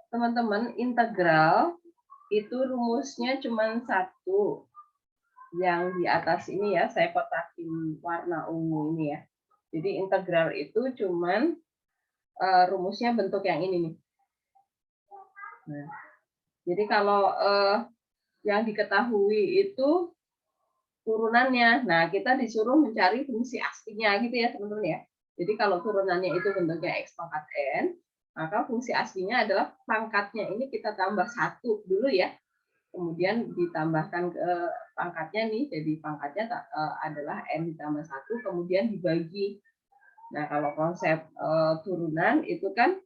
teman-teman, integral itu rumusnya cuma satu. Yang di atas ini ya, saya kotakin warna ungu ini ya. Jadi integral itu cuman rumusnya bentuk yang ini nih. Nah, jadi kalau yang diketahui itu turunannya, nah kita disuruh mencari fungsi aslinya gitu ya teman-teman ya. Jadi kalau turunannya itu bentuknya x pangkat n, maka fungsi aslinya adalah pangkatnya ini kita tambah 1 dulu ya. Kemudian ditambahkan ke pangkatnya nih, jadi pangkatnya adalah n ditambah 1, kemudian dibagi. Nah, kalau konsep turunan itu kan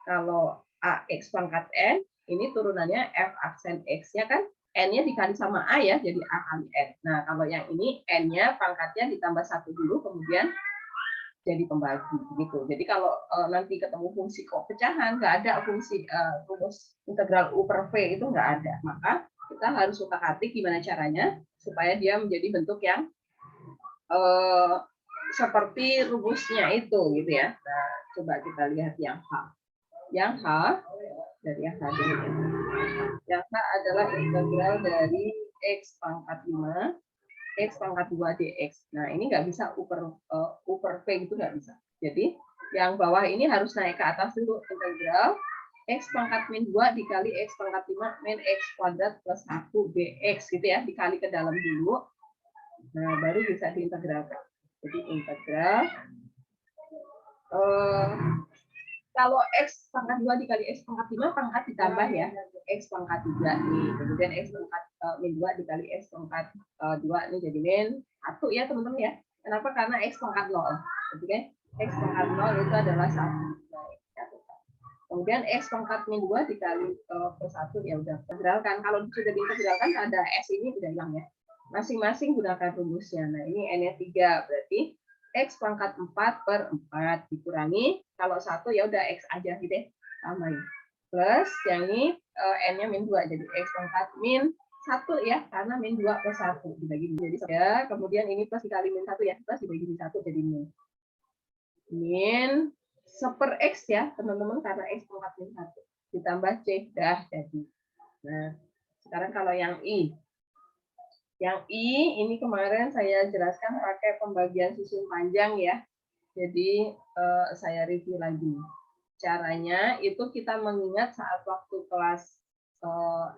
kalau AX pangkat N, ini turunannya F aksen X-nya kan N-nya dikali sama A ya, jadi A kali N. Nah, kalau yang ini N-nya pangkatnya ditambah 1 dulu, kemudian jadi pembagi gitu. Jadi kalau nanti ketemu fungsi pecahan, nggak ada fungsi rumus integral U per V itu nggak ada. Maka kita harus utak-atik gimana caranya supaya dia menjadi bentuk yang seperti rumusnya itu gitu ya. Nah, coba kita lihat yang H. Yang H dari yang H dulu. Yang H adalah integral dari X pangkat 5 X pangkat 2 dx. Nah, ini nggak bisa U per V gitu nggak bisa. Jadi yang bawah ini harus naik ke atas dulu, integral X pangkat min 2 dikali X pangkat 5 min X kuadrat plus 1 dx gitu ya, dikali ke dalam dulu. Nah, baru bisa diintegralkan. Jadi integral kalau X pangkat 2 dikali X pangkat 5, pangkat ditambah ya. X pangkat 3 nih. Kemudian X pangkat min 2 dikali X pangkat 2 nih jadi min 1 ya teman-teman ya. Kenapa? Karena X pangkat 0. Jadi kan X pangkat 0 itu adalah 1. Kemudian X pangkat min 2 dikali plus 1 ya udah integralkan. Kalau sudah diintegralkan ada S ini udah hilang ya. Masing-masing gunakan rumusnya. Nah, ini N-nya 3 berarti X pangkat 4 per 4 dikurangi, kalau 1 ya udah X aja gitu ya, tambahin. Plus yang ini N-nya min 2, jadi X pangkat min 1 ya, karena min 2 plus 1 dibagi jadi ya, kemudian ini plus dikali min 1 ya, plus dibagi min 1 jadi min 1 X ya teman-teman, karena X pangkat min 1 ditambah C dah jadi. Nah, sekarang kalau yang I. Yang I, ini kemarin saya jelaskan pakai pembagian susun panjang ya. Jadi saya review lagi. Caranya itu kita mengingat saat waktu kelas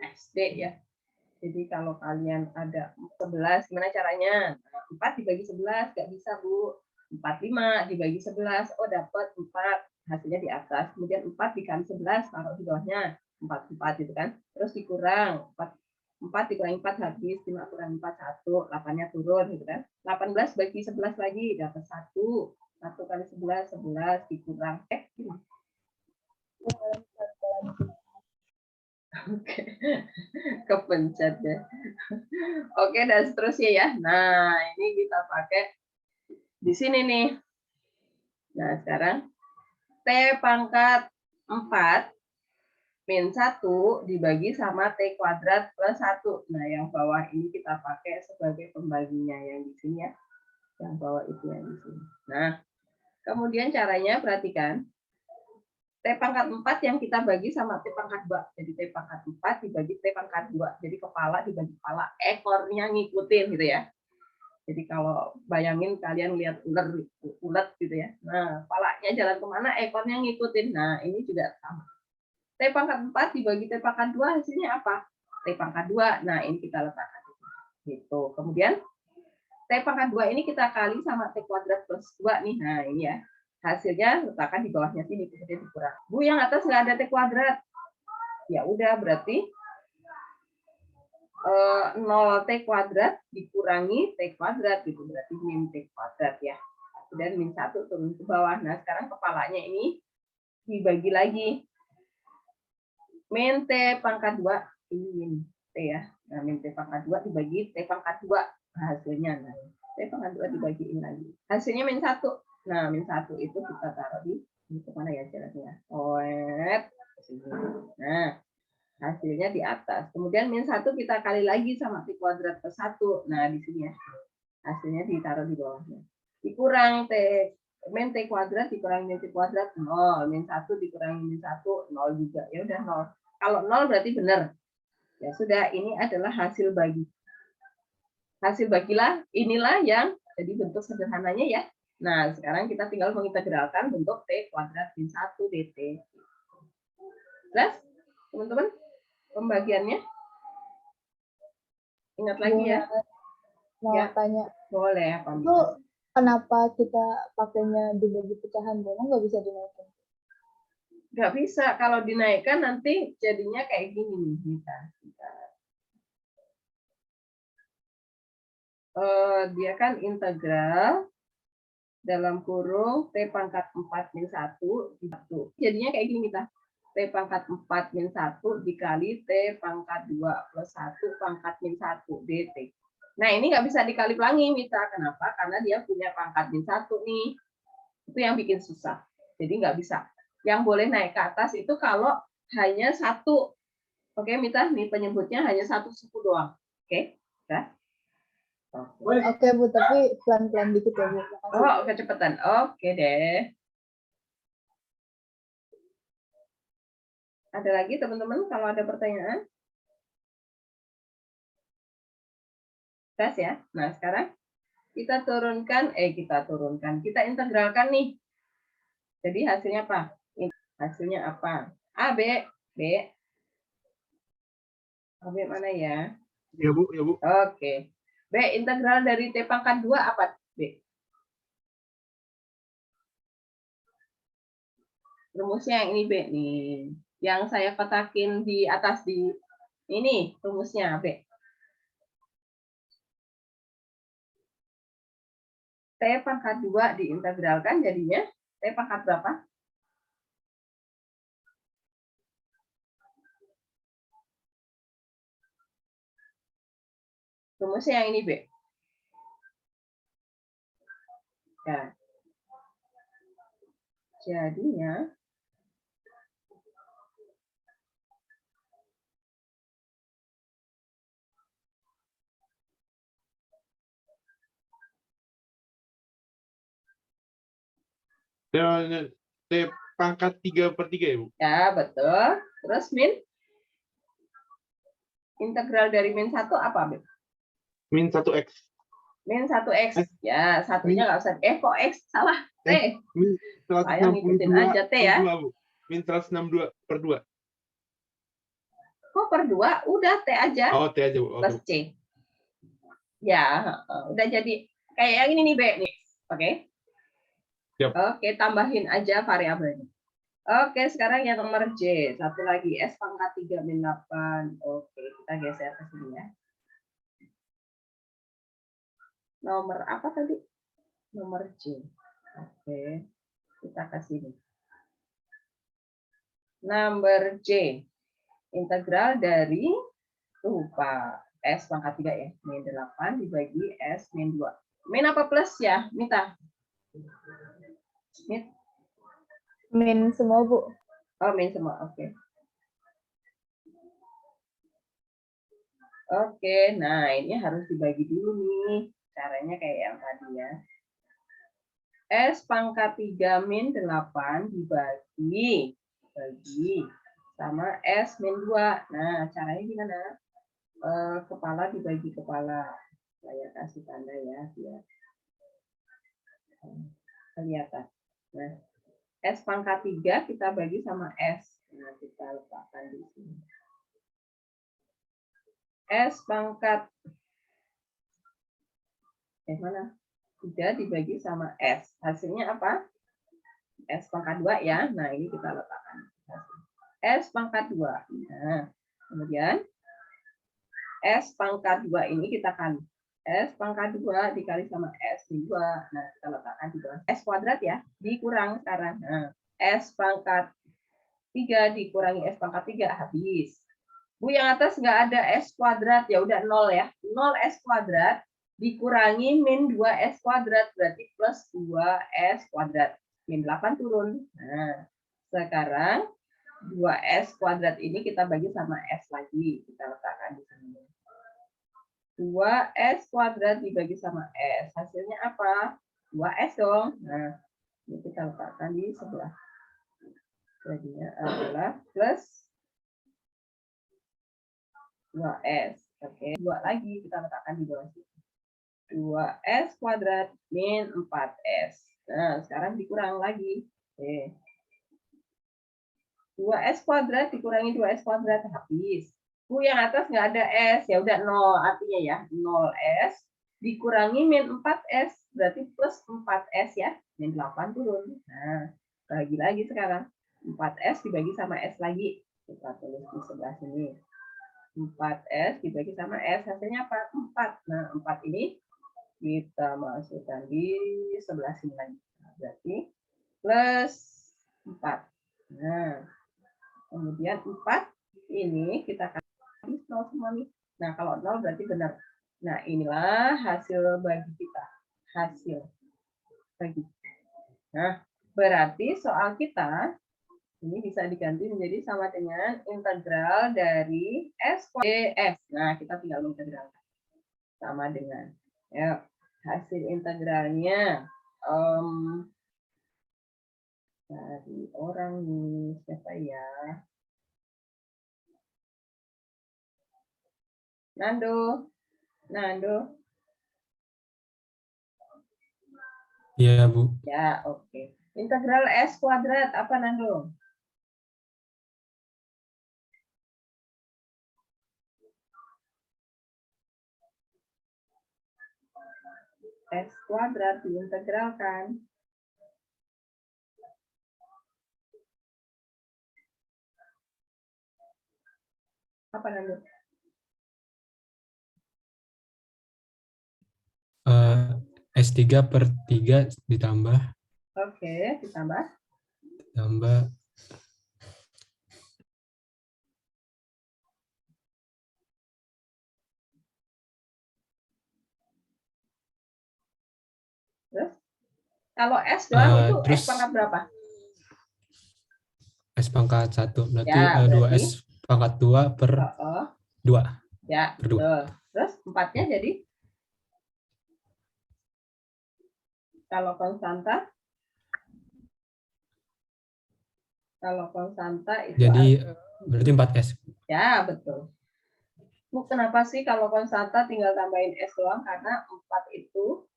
SD ya. Jadi kalau kalian ada 11, gimana caranya? 4 dibagi 11, nggak bisa Bu. 45 dibagi 11, oh dapat 4, hasilnya di atas. Kemudian 4 dikali 11, taruh di bawahnya. 44 gitu kan. Terus dikurang, 4 dikurangi 4 habis, 5 kurang 4, 1, 8-nya turun gitu kan. 18 bagi 11 lagi, dapat 1. 1 kali 11, 11 dikurang. Oke, kepencet ya. Oke, dan seterusnya ya. Nah, ini kita pakai di sini nih. Nah, sekarang T pangkat 4 min 1 dibagi sama T kuadrat plus 1. Nah, yang bawah ini kita pakai sebagai pembaginya yang di sini ya. Yang bawah itu yang di sini. Nah, kemudian caranya perhatikan. T pangkat 4 yang kita bagi sama T pangkat 2. Jadi T pangkat 4 dibagi T pangkat 2. Jadi kepala dibagi kepala, ekornya ngikutin gitu ya. Jadi kalau bayangin kalian lihat ulet gitu ya. Nah, kepalanya jalan kemana, ekornya ngikutin. Nah, ini juga sama. T pangkat 4 dibagi T pangkat 2 hasilnya apa? T pangkat 2. Nah, ini kita letakkan. Gitu. Kemudian T pangkat 2 ini kita kali sama T kuadrat plus 2 nih. Nah, ini ya. Hasilnya letakkan di bawahnya sini, kemudian dikurang. Bu, yang atas nggak ada T kuadrat. Ya udah, berarti 0 T kuadrat dikurangi T kuadrat gitu, berarti min T kuadrat ya. Dan min 1 turun ke bawah. Nah, sekarang kepalanya ini dibagi lagi. Min T pangkat 2, ini min T ya. Nah, min T pangkat 2 dibagi T pangkat 2. Nah, hasilnya. Nah, T pangkat 2 dibagiin lagi. Hasilnya min 1. Nah, min 1 itu kita taruh di mana ya jalannya? Nah, hasilnya di atas. Kemudian min 1 kita kali lagi sama T kuadrat plus 1. Nah, di sini ya. Hasilnya ditaruh di bawahnya. Dikurang T min T kuadrat dikurangi min T kuadrat 0, min 1 dikurangi min 1 0 juga. Ya udah 0. Kalau 0 berarti benar. Ya sudah, ini adalah hasil bagi. Hasil bagilah inilah yang jadi bentuk sederhananya ya. Nah, sekarang kita tinggal mengintegralkan bentuk T kuadrat min 1 dt. Jelas, teman-teman? Pembagiannya? Ingat lagi ya? Mau Ya. tanya. Boleh, Pak. Itu kenapa kita pakainya dibagi pecahan? Memang nggak bisa dinaikin? Nggak bisa. Kalau dinaikkan nanti jadinya kayak gini nih. Dia kan integral dalam kurung T pangkat 4 min 1 di 1. Jadinya kayak gini kita. T pangkat 4 min 1 dikali T pangkat 2 plus 1 pangkat min 1 dt. Nah, ini nggak bisa dikali pelangi, Mita. Kenapa? Karena dia punya pangkat min 1 nih. Itu yang bikin susah. Jadi nggak bisa. Yang boleh naik ke atas itu kalau hanya satu. Oke, Mita, nih penyebutnya hanya satu suku doang. Oke, ya. Oke, Bu, tapi pelan-pelan dikit ya, Bu. Makasih. Oh, kecepatan. Oke deh. Ada lagi teman-teman kalau ada pertanyaan? Tes ya. Nah, sekarang kita integralkan nih. Jadi hasilnya apa? Hasilnya apa? A, B, B. A, B mana ya? Ya, Bu, ya, Bu. Oke. B, integral dari T pangkat 2 apa? B. Rumusnya yang ini B nih. Yang saya petakin di atas di ini rumusnya B. T pangkat 2 diintegralkan jadinya T pangkat berapa? Rumusnya yang ini B. Ya. Jadinya T pangkat 3/3 ya, Bu? ya, betul. Terus min integral dari min 1 apa, B? Min 1x. Min 1x. Ya, satunya nggak usah. Kok X? Salah. T. Min Saya ngikutin 162 aja T ya. per 2, Bu. Min 162 per 2. Kok per 2? Udah T aja. Oh, T aja, Bu. Plus C. Ya, udah jadi. Kayak yang ini nih, B. Nih. Oke. Yep. Oke, tambahin aja variabelnya. Oke, sekarang yang nomor J. Satu lagi, S pangkat 3 min 8. Oke, kita geser ke sini ya. Nomor apa tadi? Nomor J. Oke, kita ke sini. Nomor J. Integral dari, lupa, S pangkat 3 ya. Min 8 dibagi S min 2. Min apa plus ya, Mita? Min semua, Bu. Oh, min semua, oke. Oke, nah ini harus dibagi dulu nih. Caranya kayak yang tadi ya. S pangkat 3 min 8 dibagi sama S min 2. Nah, caranya gimana? Kepala dibagi kepala. Saya kasih tanda ya, biar kelihatan. Nah, S pangkat 3 kita bagi sama S. Nah, kita letakkan di sini. S pangkat mana? 3 dibagi sama S. Hasilnya apa? S pangkat 2 ya. Nah, ini kita letakkan. S pangkat 2. Nah, kemudian S pangkat 2 ini kita kali. S pangkat 2 dikali sama S min 2. Nah, kita letakkan di bawah. S kuadrat ya. Dikurang sekarang. Nah, S pangkat 3 dikurangi S pangkat 3. Habis. Bu, yang atas nggak ada S kuadrat. Ya udah 0 ya. 0 S kuadrat dikurangi min 2S kuadrat. Berarti plus 2S kuadrat. Min 8 turun. Nah, sekarang 2S kuadrat ini kita bagi sama S lagi. Kita letakkan di sini. 2S kuadrat dibagi sama S. Hasilnya apa? 2S dong. Nah, Ini kita letakkan di sebelah. Jadinya adalah plus 2S. Oke, 2 lagi kita letakkan di bawah sini. 2S kuadrat min 4S. Nah, sekarang dikurang lagi. Oke. 2S kuadrat dikurangi 2S kuadrat habis. Yang atas nggak ada S, ya udah 0. Artinya ya, 0S dikurangi min 4S. Berarti plus 4S ya. Min 8 turun. Nah, bagi lagi sekarang. 4S dibagi sama S lagi. Kita tulis di sebelah sini. 4S dibagi sama S. Hasilnya apa? 4. Nah, 4 ini kita masukkan di sebelah sini lagi. Nah, berarti plus 4. Nah, kemudian 4 ini kita kasih 0 semua nih. Nah, kalau 0 berarti benar. Nah, inilah hasil bagi kita. Hasil bagi. Nah, berarti soal kita ini bisa diganti menjadi sama dengan integral dari S dx. Nah, kita tinggal mengintegralkan. Sama dengan. Ya, hasil integralnya dari orang nih, siapa ya? Nando. Iya, Bu. Ya, oke. Integral S kuadrat apa, Nando? S kuadrat diintegralkan. Apa, Nando? S3 per 3 ditambah. Oke, ditambah. Terus, kalau S doang itu Terus S pangkat berapa? S pangkat 1. Berarti Ya, 2S pangkat 2 per 2. Ya, Per 2. betul. Terus 4-nya jadi? Kalau konstanta? Kalau konstanta itu jadi berarti 4S. Ya, betul. Bu, kenapa sih kalau konstanta tinggal tambahin S doang? Karena 4 itu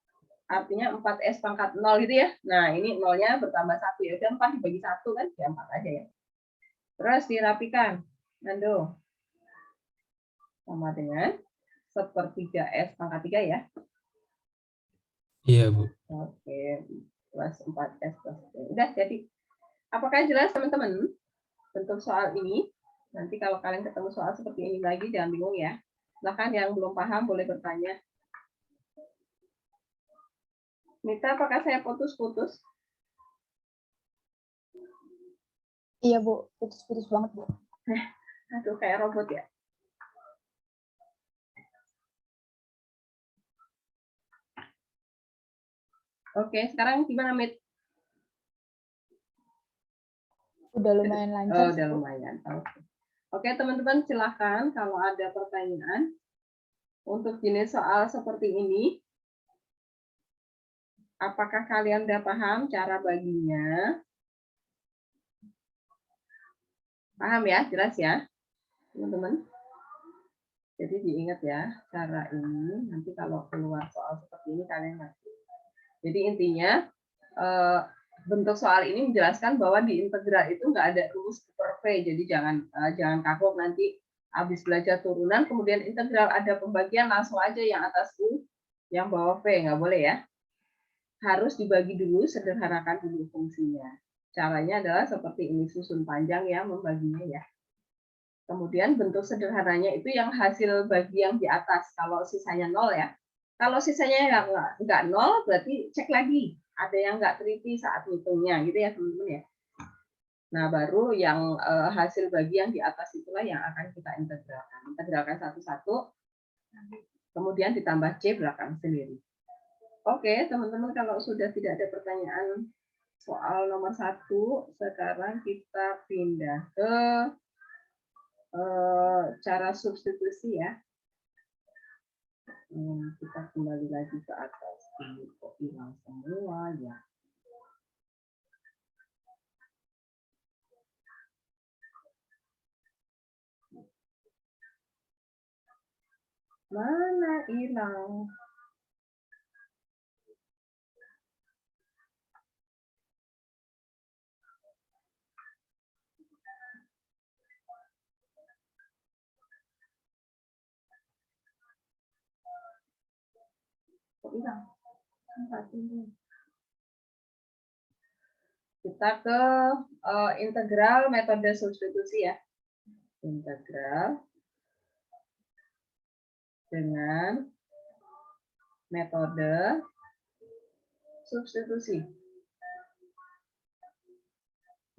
artinya 4S pangkat 0 gitu ya. Nah, ini 0-nya bertambah 1. Ya udah 4 dibagi 1 kan? Ya 4 aja ya. Terus dirapikan. Nando. Sama dengan sepertiga S pangkat 3 ya. Iya, Bu. Oke. Plus 4S plus 3. Udah jadi. Apakah jelas teman-teman bentuk soal ini? Nanti kalau kalian ketemu soal seperti ini lagi, jangan bingung ya. Silahkan yang belum paham boleh bertanya. Mita, apakah saya putus-putus? Iya, Bu. Putus-putus banget, Bu. Aduh, kayak robot ya. Oke, sekarang gimana, Mit? Udah lumayan lancar. Udah lumayan. Oke, teman-teman silahkan kalau ada pertanyaan untuk jenis soal seperti ini. Apakah kalian udah paham cara baginya? Paham ya? Jelas ya, teman-teman? Jadi diingat ya, cara ini nanti kalau keluar soal seperti ini kalian ngerti. Jadi intinya bentuk soal ini menjelaskan bahwa di integral itu nggak ada rumus super V. Jadi jangan kagok nanti habis belajar turunan kemudian integral ada pembagian langsung aja yang atas U, yang bawah V, nggak boleh ya. Harus dibagi dulu, sederhanakan dulu fungsinya. Caranya adalah seperti ini, susun panjang ya membaginya ya. Kemudian bentuk sederhananya itu yang hasil bagi yang di atas. Kalau sisanya 0 ya. Kalau sisanya nggak 0, berarti cek lagi. Ada yang nggak teliti saat hitungnya, gitu ya teman-teman ya. Nah, baru yang hasil bagi yang di atas itulah yang akan kita integralkan. Integralkan satu-satu, kemudian ditambah C belakang sendiri. Oke, teman-teman, kalau sudah tidak ada pertanyaan soal nomor 1, sekarang kita pindah ke cara substitusi ya. Kita kembali lagi ke atas. Ini kok hilang semua ya. Mana hilang? Kok hilang? Tempat ini. Kita ke integral metode substitusi ya. Integral dengan metode substitusi.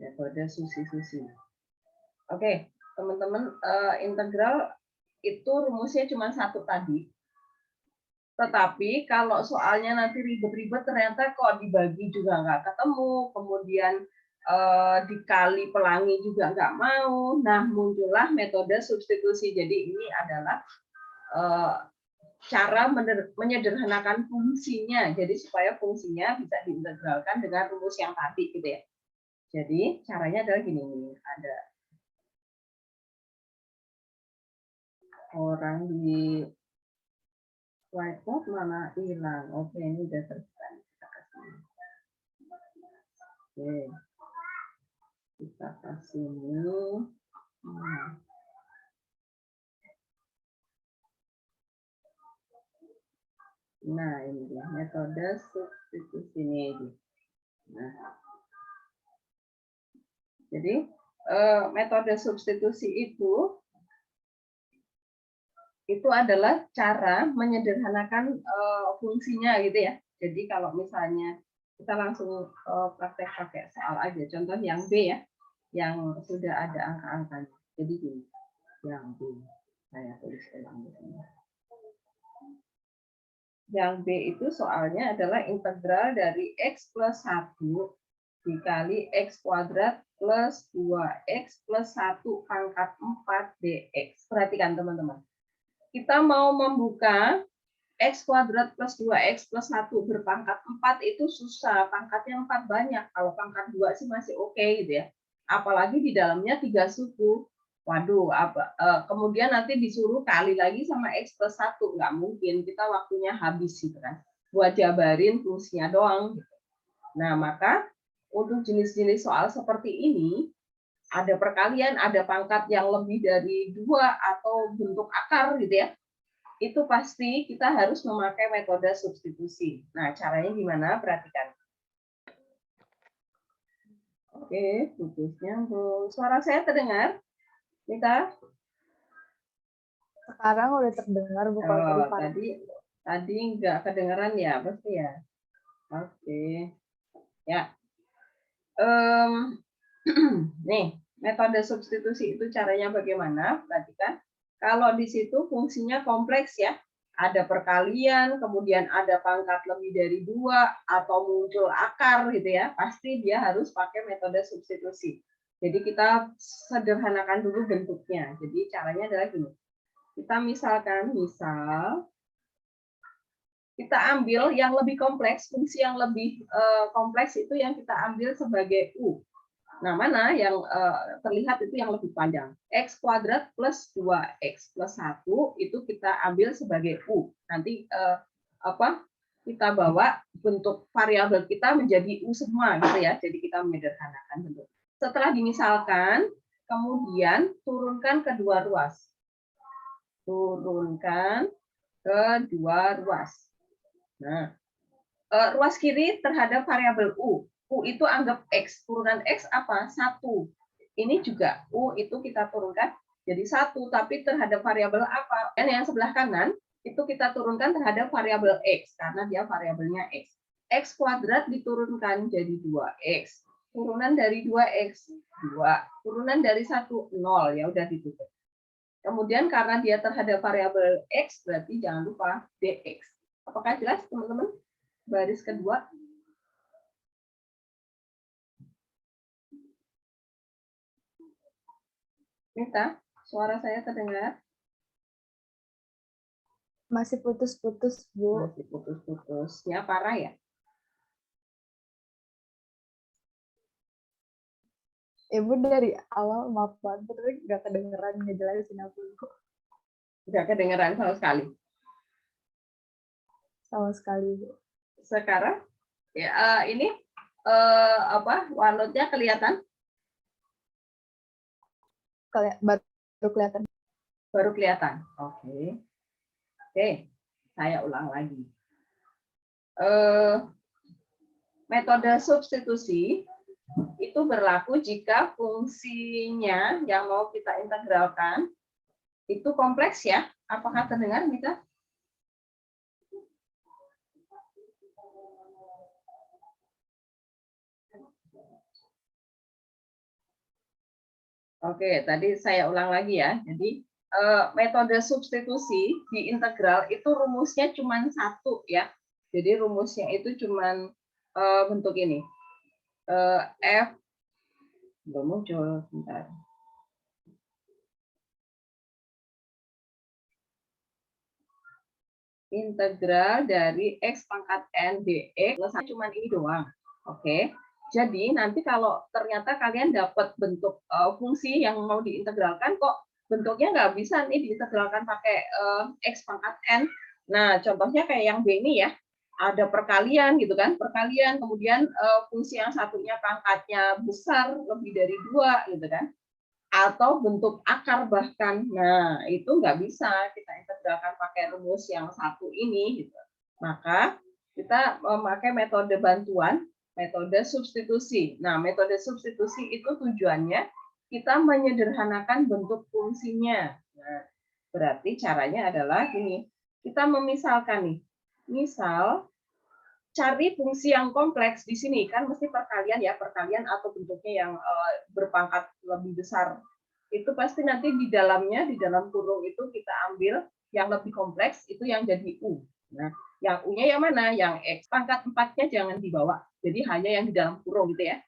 Metode substitusi. Oke, teman-teman, integral itu rumusnya cuma satu tadi. Tetapi kalau soalnya nanti ribet-ribet ternyata kok dibagi juga nggak ketemu, kemudian dikali pelangi juga nggak mau. Nah, muncullah metode substitusi. Jadi ini adalah cara menyederhanakan fungsinya. Jadi supaya fungsinya bisa diintegralkan dengan rumus yang tadi gitu ya. Jadi caranya adalah gini, ada orang di whiteboard mana hilang. Oke, ini udah terbuka. Oke. Kita kasih ini. Nah, ini dia metode substitusi ini. Nah. Jadi, metode substitusi itu adalah cara menyederhanakan fungsinya gitu ya. Jadi kalau misalnya kita langsung praktek pakai soal aja. Contoh yang B ya, yang sudah ada angka-angkanya. Jadi gini, yang B. Saya tulis ulang di sini. Yang B itu soalnya adalah integral dari X plus 1 dikali X kuadrat plus 2X plus 1 pangkat 4 DX. Perhatikan teman-teman. Kita mau membuka X kuadrat plus 2X plus 1 berpangkat 4 itu susah. Pangkatnya 4 banyak. Kalau pangkat 2 sih masih oke gitu ya. Apalagi di dalamnya 3 suku. Waduh, kemudian nanti disuruh kali lagi sama X plus 1. Nggak mungkin, kita waktunya habis gitu kan. Buat jabarin fungsinya doang. Gitu. Nah, maka untuk jenis-jenis soal seperti ini, ada perkalian, ada pangkat yang lebih dari 2 atau bentuk akar gitu ya. Itu pasti kita harus memakai metode substitusi. Nah, caranya gimana? Perhatikan. Oke, putus nyambung. Suara saya terdengar? Mita? Sekarang udah terdengar Bu. Tadi nggak kedengeran ya, pasti ya. Oke. Ya. Nih, metode substitusi itu caranya bagaimana? Perhatikan. Kalau di situ fungsinya kompleks ya. Ada perkalian, kemudian ada pangkat lebih dari 2, atau muncul akar gitu ya. Pasti dia harus pakai metode substitusi. Jadi kita sederhanakan dulu bentuknya. Jadi caranya adalah gini. Kita misalkan, kita ambil yang lebih kompleks, fungsi yang lebih kompleks itu yang kita ambil sebagai U. Nah, mana yang terlihat itu yang lebih panjang. X kuadrat plus 2X plus 1 itu kita ambil sebagai U. Nanti kita bawa bentuk variabel kita menjadi U semua gitu ya. Jadi kita menyederhanakan bentuk. Setelah dimisalkan, kemudian turunkan kedua ruas. Turunkan kedua ruas. Nah, ruas kiri terhadap variabel U. U itu anggap X. Turunan X apa? 1. Ini juga U itu kita turunkan jadi 1. Tapi terhadap variabel apa? Dan yang sebelah kanan itu kita turunkan terhadap variabel X. Karena dia variabelnya X. X kuadrat diturunkan jadi 2X. Turunan dari 2X, 2. Turunan dari 1, 0. Ya udah ditutup. Kemudian karena dia terhadap variabel X, berarti jangan lupa DX. Apakah jelas teman-teman? Baris kedua. Mita, suara saya terdengar? Masih putus-putus, Bu. Masih putus-putus. Ya, parah ya? Ibu dari awal maaf banget, tapi nggak kedengeran ngejelasin apa. Nggak kedengeran sama sekali. Sama sekali, Bu. Sekarang ya, ini OneNote-nya kelihatan? Baru kelihatan. Baru kelihatan. Oke. Oke, saya ulang lagi. Metode substitusi itu berlaku jika fungsinya yang mau kita integralkan itu kompleks ya. Apakah terdengar, Mita? Oke, tadi saya ulang lagi ya. Jadi metode substitusi di integral itu rumusnya cuma satu ya. Jadi rumusnya itu cuma bentuk ini. F belum muncul, bentar. Integral dari x pangkat n dx cuma ini doang. Oke. Jadi nanti kalau ternyata kalian dapat bentuk fungsi yang mau diintegralkan kok bentuknya nggak bisa nih diintegralkan pakai x pangkat n. Nah, contohnya kayak yang B ini ya. Ada perkalian gitu kan, perkalian kemudian fungsi yang satunya pangkatnya besar lebih dari 2 gitu kan. Atau bentuk akar bahkan. Nah, itu nggak bisa kita integralkan pakai rumus yang satu ini gitu. Maka kita memakai metode bantuan, metode substitusi. Nah, metode substitusi itu tujuannya kita menyederhanakan bentuk fungsinya. Nah, berarti caranya adalah gini. Kita memisalkan nih. Misal cari fungsi yang kompleks di sini kan mesti perkalian ya, perkalian atau bentuknya yang berpangkat lebih besar. Itu pasti nanti di dalamnya, di dalam kurung itu kita ambil yang lebih kompleks, itu yang jadi U. Nah, yang U-nya yang mana? Yang X. Pangkat 4-nya jangan dibawa. Jadi hanya yang di dalam kurung gitu ya.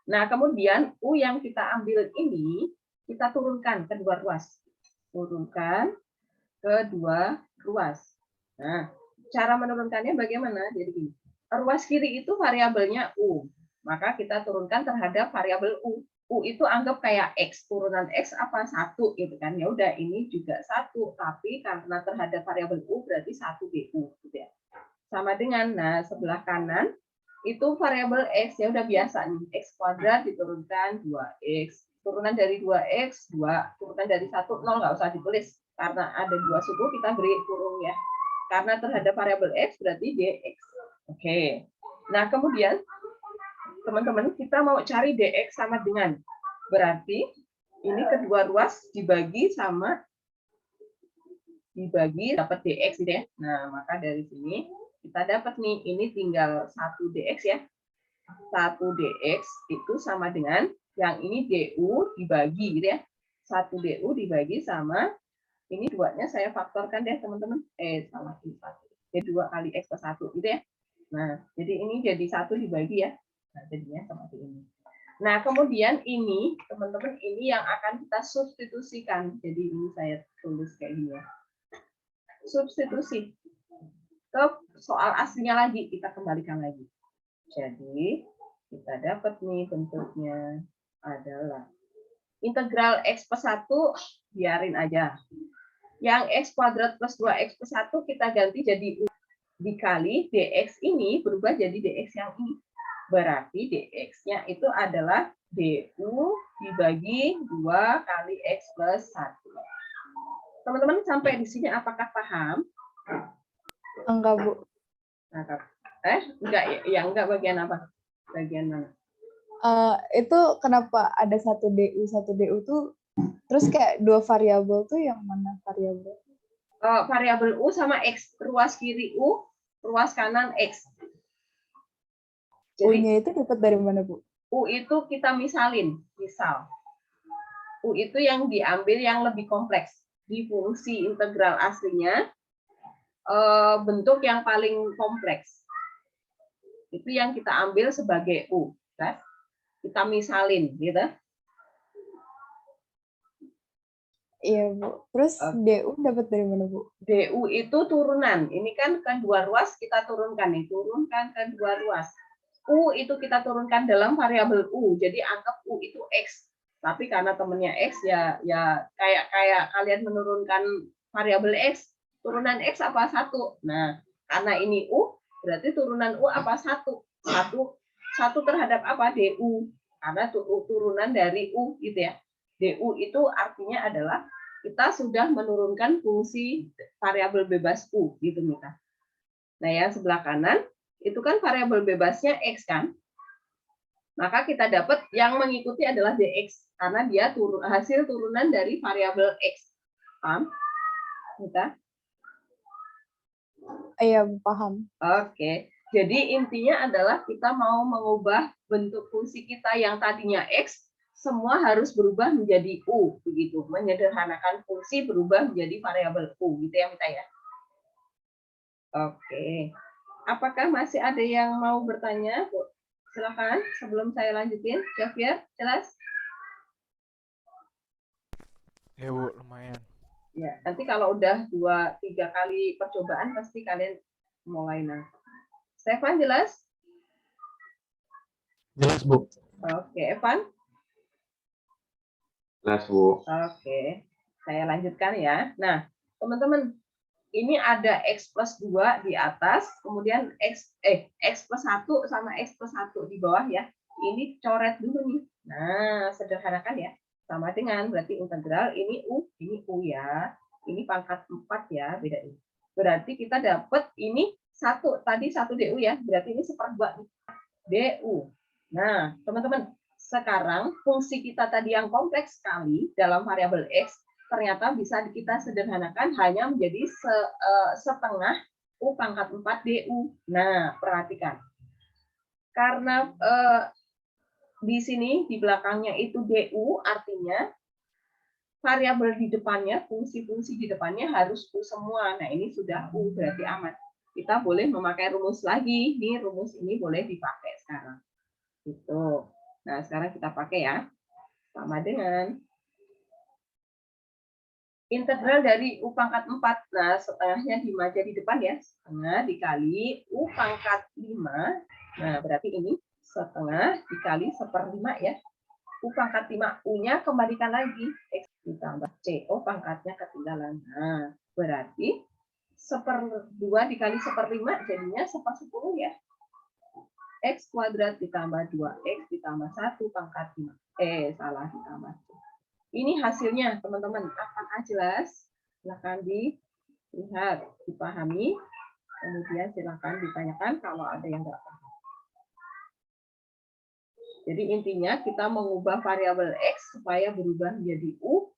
Nah, kemudian U yang kita ambil ini, kita turunkan ke dua ruas. Turunkan ke dua ruas. Nah, cara menurunkannya bagaimana? Jadi gini, ruas kiri itu variabelnya U, maka kita turunkan terhadap variabel U. U itu anggap kayak X, turunan X apa 1 gitu kan. Ya udah ini juga 1, tapi karena terhadap variabel U berarti 1 DU gitu ya. Sama dengan nah sebelah kanan itu variabel X, ya udah biasa nih. X kuadrat diturunkan 2X. Turunan dari 2X 2, turunan dari 1 0 nggak usah ditulis karena ada 2 suku kita beri kurung ya. Karena terhadap variabel X berarti DX. Oke. Nah, kemudian teman-teman kita mau cari DX sama dengan berarti ini kedua ruas dibagi dapat DX gitu ya. Nah, maka dari sini kita dapat nih ini tinggal 1 DX ya. 1 DX itu sama dengan yang ini DU dibagi gitu ya. 1 DU dibagi sama ini 2-nya saya faktorkan deh teman-teman. Salah ini 1. Jadi 2 kali X plus 1 gitu ya. Nah, jadi ini jadi 1 dibagi ya. Nah, jadinya seperti ini. Nah, kemudian ini, teman-teman, ini yang akan kita substitusikan. Jadi ini saya tulis kayak gini ya. Substitusi. Ke soal aslinya lagi, kita kembalikan lagi. Jadi, kita dapat nih bentuknya adalah integral X plus 1, biarin aja. Yang X kuadrat plus 2X plus 1 kita ganti jadi U. Dikali DX ini berubah jadi DX yang ini. Berarti DX-nya itu adalah DU dibagi 2 kali X plus 1. Teman-teman sampai di sini apakah paham? Enggak, Bu. Enggak ya, enggak bagian apa? Bagian mana? Itu kenapa ada 1 DU tuh terus kayak 2 variabel tuh yang mana variabel? Variabel U sama X. Ruas kiri U, ruas kanan X. U-nya itu dapat dari mana, Bu? U itu kita misalin. Misal. U itu yang diambil yang lebih kompleks. Di fungsi integral aslinya, bentuk yang paling kompleks. Itu yang kita ambil sebagai U. Kan? Kita misalin, gitu. Iya, Bu. Terus DU dapat dari mana, Bu? DU itu turunan. Ini kan kedua ruas kita turunkan nih, turunkan kedua ruas. U itu kita turunkan dalam variabel U. Jadi anggap U itu X. Tapi karena temennya X ya kayak kalian menurunkan variabel X. Turunan X apa? 1. Nah, karena ini U, berarti turunan U apa? 1. 1 terhadap apa? DU. Karena turunan dari U gitu ya. DU itu artinya adalah kita sudah menurunkan fungsi variabel bebas U gitu Mita. Nah, yang sebelah kanan itu kan variabel bebasnya X kan? Maka kita dapat yang mengikuti adalah DX karena dia hasil turunan dari variabel X. Paham? Mita? Iya, paham. Oke. Jadi intinya adalah kita mau mengubah bentuk fungsi kita yang tadinya X, semua harus berubah menjadi U, begitu. Menyederhanakan fungsi berubah menjadi variabel U, gitu ya, Mita ya. Oke. Apakah masih ada yang mau bertanya, Bu? Silakan sebelum saya lanjutin. Javier, jelas? Ya Bu, lumayan. Ya, nanti kalau udah 2-3 kali percobaan pasti kalian mulai nangkep. Stefan jelas? Jelas, Bu. Oke, Evan? Jelas, Bu. Oke, saya lanjutkan ya. Nah, teman-teman, ini ada X plus 2 di atas, kemudian X plus 1 sama X plus 1 di bawah ya. Ini coret dulu nih. Nah, sederhanakan ya. Sama dengan berarti integral ini U ya. Ini pangkat 4 ya, beda ini. Berarti kita dapat ini 1, tadi 1 DU ya. Berarti ini 1/2 DU. Nah, teman-teman, sekarang fungsi kita tadi yang kompleks sekali dalam variabel X ternyata bisa kita sederhanakan hanya menjadi setengah U pangkat 4 DU. Nah, perhatikan. Karena di sini, di belakangnya itu DU, artinya variabel di depannya, fungsi-fungsi di depannya harus U semua. Nah, ini sudah U, berarti aman. Kita boleh memakai rumus lagi. Ini rumus ini boleh dipakai sekarang. Gitu. Nah, sekarang kita pakai ya. Sama dengan integral dari U pangkat 4. Nah, setengahnya dimaja di depan ya. Setengah dikali U pangkat 5. Nah, berarti ini setengah dikali 1/5 ya. U pangkat 5. U-nya kembalikan lagi. X ditambah C. Oh, pangkatnya ketinggalan. Nah, berarti 1/2 dikali 1/5 jadinya 1/10 ya. X kuadrat ditambah 2X ditambah 1 pangkat 5. Salah ditambah C. Ini hasilnya, teman-teman. Apakah jelas? Silakan dilihat, dipahami. Kemudian silakan ditanyakan kalau ada yang nggak paham. Jadi intinya kita mengubah variabel X supaya berubah menjadi U.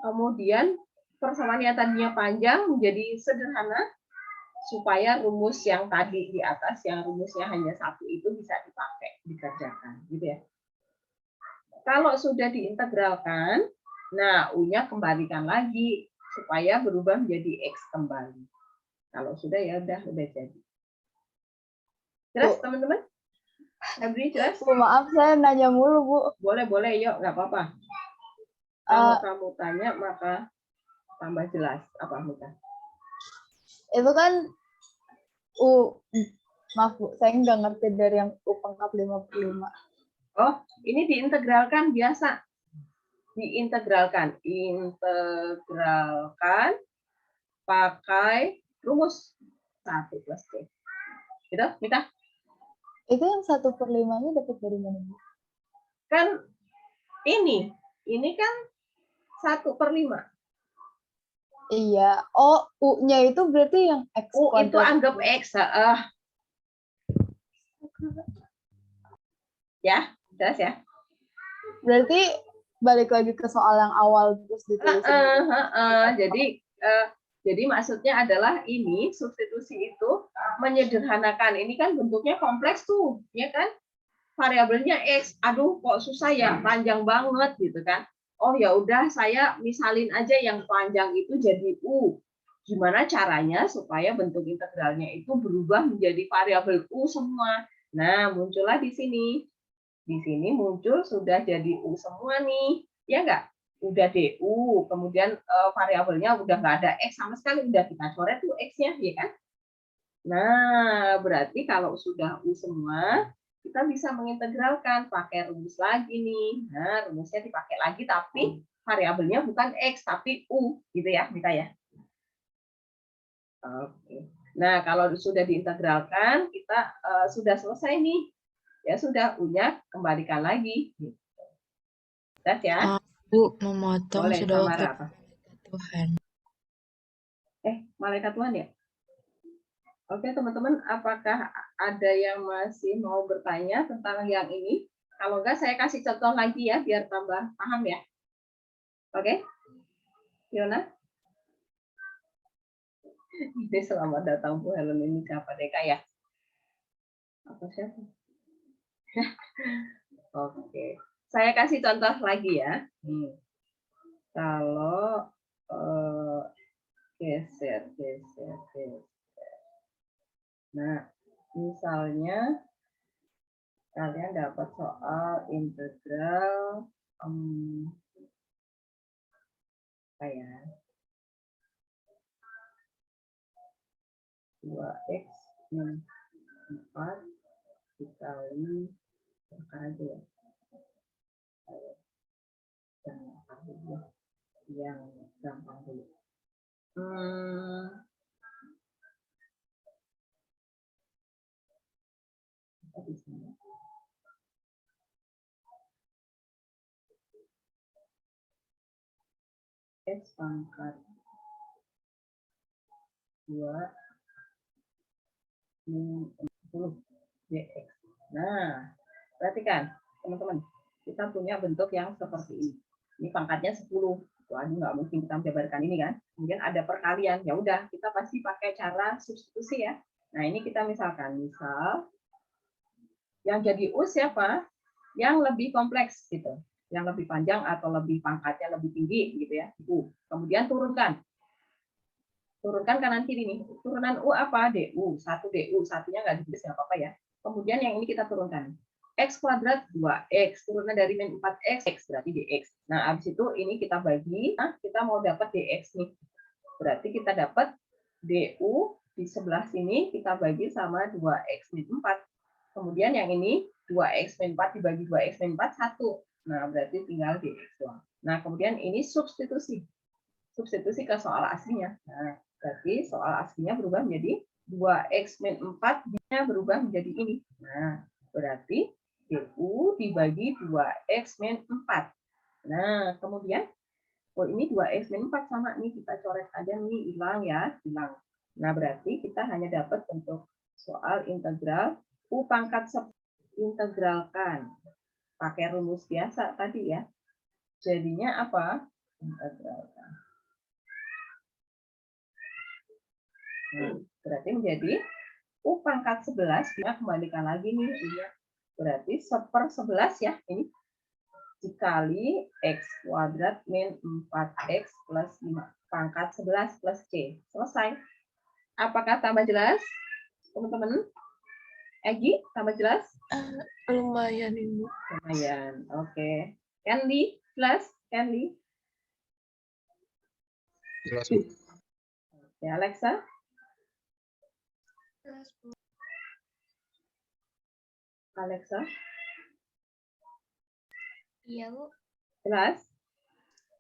Kemudian persamaan yang tadinya panjang menjadi sederhana supaya rumus yang tadi di atas yang rumusnya hanya 1 itu bisa dipakai, dikerjakan, gitu ya. Kalau sudah diintegralkan, nah U-nya kembalikan lagi supaya berubah menjadi X kembali. Kalau sudah ya udah jadi. Jelas teman-teman? Febri jelas? Bu, maaf saya nanya mulu, Bu. Boleh, yuk, nggak apa-apa. Kalau kamu tanya, maka tambah jelas. Apa, Mita? Itu kan maaf Bu, saya nggak ngerti dari yang U pangkat 5/5. Oh, ini diintegralkan biasa. Integralkan pakai rumus 1 plus C. Gitu, Mita? Itu yang 1/5-nya dapat dari mana, Bu? Kan ini kan 1/5. Iya. Oh, U-nya itu berarti yang X U itu kuadrat. anggap X. Ya, jelas ya? Berarti balik lagi ke soal yang awal terus ditulis. Jadi maksudnya adalah ini substitusi itu menyederhanakan. Ini kan bentuknya kompleks tuh, ya kan? Variabelnya X. Aduh, kok susah ya, panjang banget gitu kan? Oh ya udah, saya misalin aja yang panjang itu jadi U. Gimana caranya supaya bentuk integralnya itu berubah menjadi variabel U semua? Nah, muncullah di sini. Di sini muncul sudah jadi U semua nih, ya nggak? Udah DU, kemudian variabelnya udah nggak ada X sama sekali, udah kita coret tuh X-nya, ya kan? Nah, berarti kalau sudah U semua, kita bisa mengintegralkan pakai rumus lagi nih. Nah, rumusnya dipakai lagi, tapi variabelnya bukan X, tapi U, gitu ya, Mita ya. Oke. Nah, kalau sudah diintegralkan, kita sudah selesai nih. Ya sudah, U-nya kembalikan lagi. Jelas ya? Bu, memotong Boleh, sudah Samara waktu apa? Tuhan. Malaikat Tuhan ya? Oke, teman-teman, apakah ada yang masih mau bertanya tentang yang ini? Kalau enggak, saya kasih contoh lagi ya, biar tambah paham ya. Oke? Fiona? Ini selamat datang Bu Helen, ini siapa Deka ya? Apa siapa? Oke. Saya kasih contoh lagi ya. Kalau geser. Nah, misalnya kalian dapat soal integral apa ya? 2x min 4 dikali aja ya. Yang gampang dulu. X pangkat 2 min 10 dx. Nah, perhatikan teman-teman, kita punya bentuk yang seperti ini. Ini pangkatnya 10. Waduh, nggak mungkin kita menjabarkan ini kan. Kemudian ada perkalian. Ya udah, kita pasti pakai cara substitusi ya. Nah, ini kita misalkan, misal yang jadi U siapa? Yang lebih kompleks gitu. Yang lebih panjang atau lebih pangkatnya lebih tinggi gitu ya. U. Kemudian turunkan. Turunkan kanan kiri nih. Turunan U apa? DU. 1 DU. Satunya nggak ditulis nggak apa-apa ya. Kemudian yang ini kita turunkan. X kuadrat 2X. Turunan dari min 4X. X berarti DX. Nah, habis itu ini kita bagi. Nah, kita mau dapat DX nih. Berarti kita dapat DU di sebelah sini kita bagi sama 2X min 4. Kemudian yang ini 2X min 4 dibagi 2X min 4, 1. Nah, berarti tinggal DX doang. Nah, kemudian ini substitusi. Substitusi ke soal aslinya. Nah, berarti soal aslinya berubah menjadi 2X min 4, nya berubah menjadi ini. Nah, berarti DU dibagi 2X min 4. Nah, kemudian, ini 2X min 4 sama nih, kita coret aja nih, hilang ya, hilang. Nah, berarti kita hanya dapat bentuk soal integral U pangkat 10 integralkan. Pakai rumus biasa tadi ya. Jadinya apa? Integralkan. Berarti menjadi U pangkat 11, kita kembalikan lagi nih. Berarti 1/11 ya, ini. Dikali X kuadrat min 4X plus 5. Pangkat 11 plus C. Selesai. Apakah tambah jelas? Teman-teman? Egi, tambah jelas? Lumayan, Ibu. Lumayan, oke. Candy, jelas? Candy? Jelas, Bu. Oke, Alexa? Jelas, Bu. Alexa? Iya, Bu. Jelas?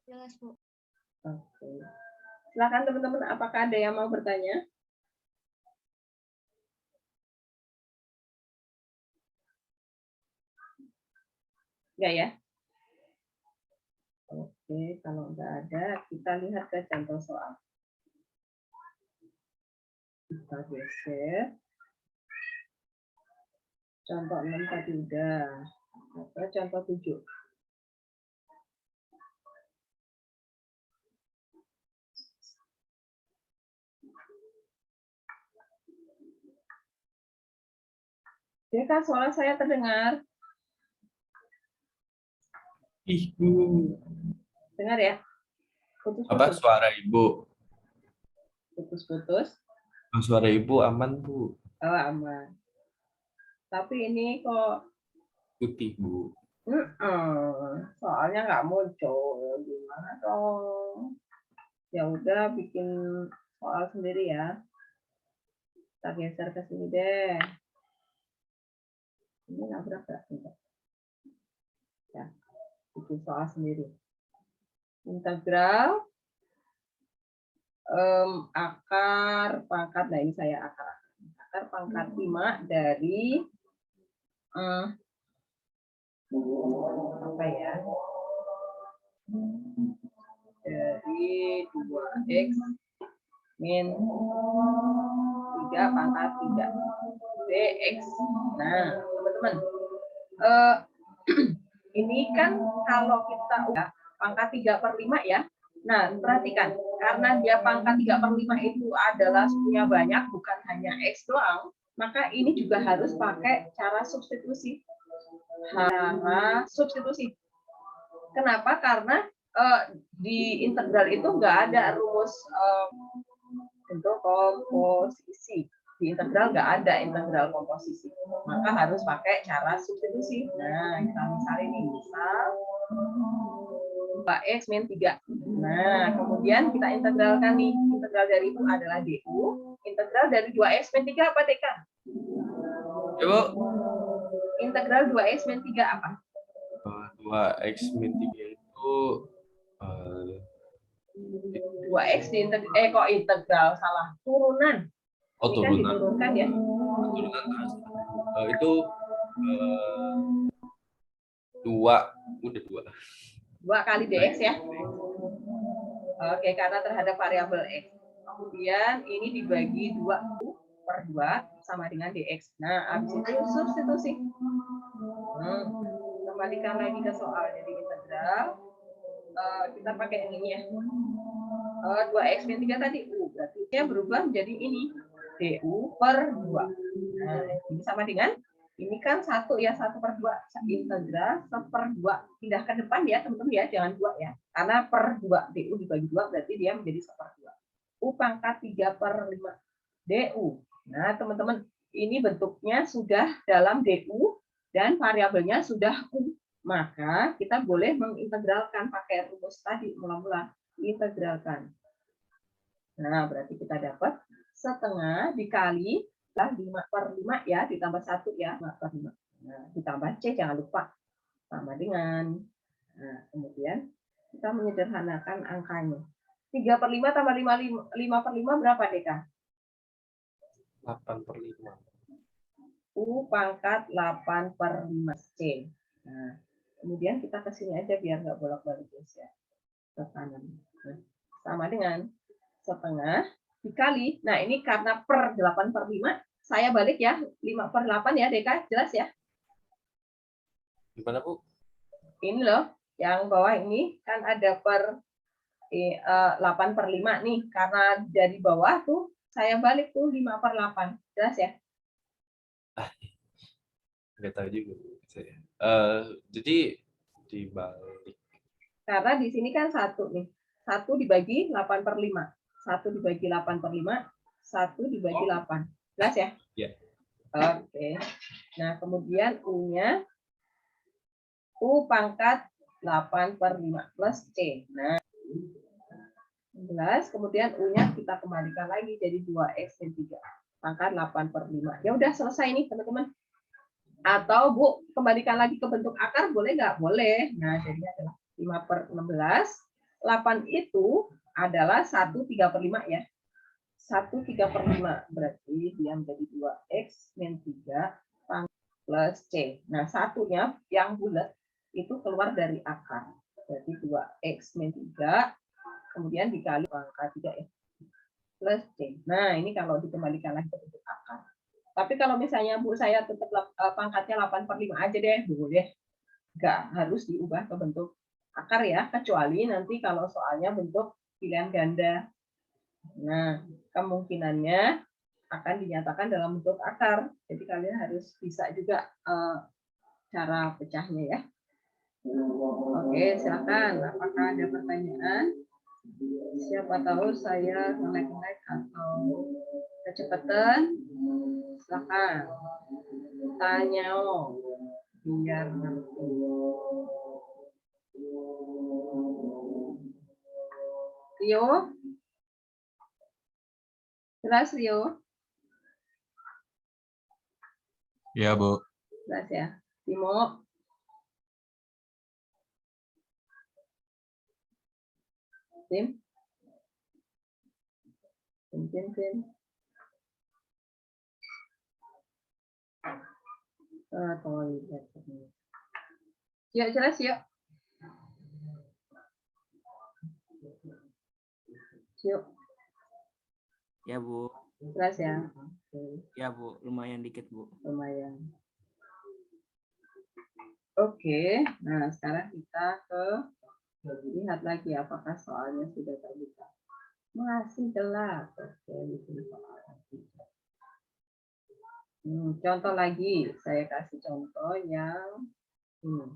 Jelas, Bu. Oke. Silakan teman-teman, apakah ada yang mau bertanya? Enggak ya? Oke, kalau enggak ada, kita lihat ke contoh soal. Kita geser. Contoh 6 tadi udah. Atau contoh 7. Oke, kan suara saya terdengar? Ih, Bu. Dengar ya? Apa Putus-putus. suara Ibu? Putus-putus. Oh, suara Ibu aman, Bu. Oh, aman. Tapi ini kok Putih, Bu. soalnya nggak muncul. Gimana dong? Ya udah, bikin soal sendiri ya. Kita geser ke sini deh. Ini nabrak nggak? Ya, bikin soal sendiri. Integral akar pangkat, nah ini saya akar pangkat 5 dari apa ya, dari 2x min 3 pangkat 3 dx. Nah teman-teman, ini kan kalau kita udah pangkat 3/5 ya. Nah, perhatikan, karena dia pangkat 3/5 itu adalah sukunya banyak, bukan hanya X doang, maka ini juga harus pakai cara substitusi. Kenapa? Karena di integral itu nggak ada rumus untuk komposisi. Di integral nggak ada integral komposisi, maka harus pakai cara substitusi. Nah, kita misalnya ini, misal 2x min 3. Nah, kemudian kita integralkan nih. Integral dari itu adalah du. Integral dari 2x min 3 apa, TK? Ya, Bu. Integral 2x min 3 apa? 2x min 3 itu 2x kok integral, salah. Turunan. oh, Ini kan turunan. diturunkan ya. Turunan terus. Itu 2 udah 2. 2 kali dx ya. Oke, karena terhadap variabel x. Kemudian ini dibagi 2/2 sama dengan dx. Nah, habis itu substitusi. Kembalikan lagi ke soal. Jadi integral kita pakai yang ini ya. 2x min 3 tadi u, berarti dia berubah menjadi ini du/2. Nah, ini sama dengan ini kan 1 ya, 1/2 integral 1/2 pindah ke depan ya teman-teman ya, jangan 2 ya, karena per 2 du dibagi 2 berarti dia menjadi 1/2 u pangkat 3/5 du. Nah teman-teman, ini bentuknya sudah dalam du dan variabelnya sudah u, maka kita boleh mengintegralkan pakai rumus tadi, mula-mula integralkan. Nah berarti kita dapat setengah dikali 5/5 ya, ditambah 1 ya, 5/5. Nah, ditambah C jangan lupa. Sama dengan, nah, kemudian kita menyederhanakan angkanya. 3/5 tambah 5/5 berapa, Deka? 8/5. U pangkat 8/5 C. Nah, kemudian kita ke sini aja biar nggak bolak-balik ya. Ke kanan. Nah, sama dengan setengah dikali, nah ini karena per 8/5, saya balik ya, 5/8 ya, Deka, jelas ya? Gimana, Bu? Ini loh, yang bawah ini kan ada per 8/5 nih, karena dari bawah tuh saya balik tuh 5/8, jelas ya? Nggak tahu juga, Bu. Jadi dibalik. Karena di sini kan 1 nih, 1 dibagi 8/5, 1 dibagi 8/5, 1 dibagi 8, jelas ya? Iya. Oke, nah kemudian U-nya U pangkat 8/5 plus C. Nah, 11, kemudian U-nya kita kembalikan lagi jadi 2x min 3 pangkat 8/5. Ya udah selesai nih teman-teman. Atau Bu, kembalikan lagi ke bentuk akar, boleh nggak? Boleh. Nah, jadi adalah 5/16. 8 itu adalah 1/3/5 ya. 1/3/5 berarti dia menjadi 2x min 3 plus C. Nah, satunya yang bulat itu keluar dari akar. Berarti 2x min 3 kemudian dikali pangkat 3 ya. Plus C. Nah, ini kalau dikembalikan lagi ke bentuk akar. Tapi kalau misalnya Bu saya tetap pangkatnya 8/5 aja deh, boleh. Nggak harus diubah ke bentuk akar ya, kecuali nanti kalau soalnya bentuk pilihan ganda. Nah, kemungkinannya akan dinyatakan dalam bentuk akar. Jadi kalian harus bisa juga cara pecahnya ya. Oke, silakan. Apakah ada pertanyaan? Siapa tahu saya nge-lag atau kecepatan. Silakan. Tanya biar ngerti. Rio? Jelas, Rio? Ya, Bu. Jelas ya. Timo? Tim? Tin. Toilet. Yuk, jelas yuk. Yuk, Ya, Bu. jelas ya. Ya, Bu. Lumayan dikit, Bu. Lumayan. Oke, nah sekarang kita lihat lagi apakah soalnya sudah terbuka. Masih gelap. Oke, bikin soal lagi. Contoh lagi, saya kasih contoh yang ini.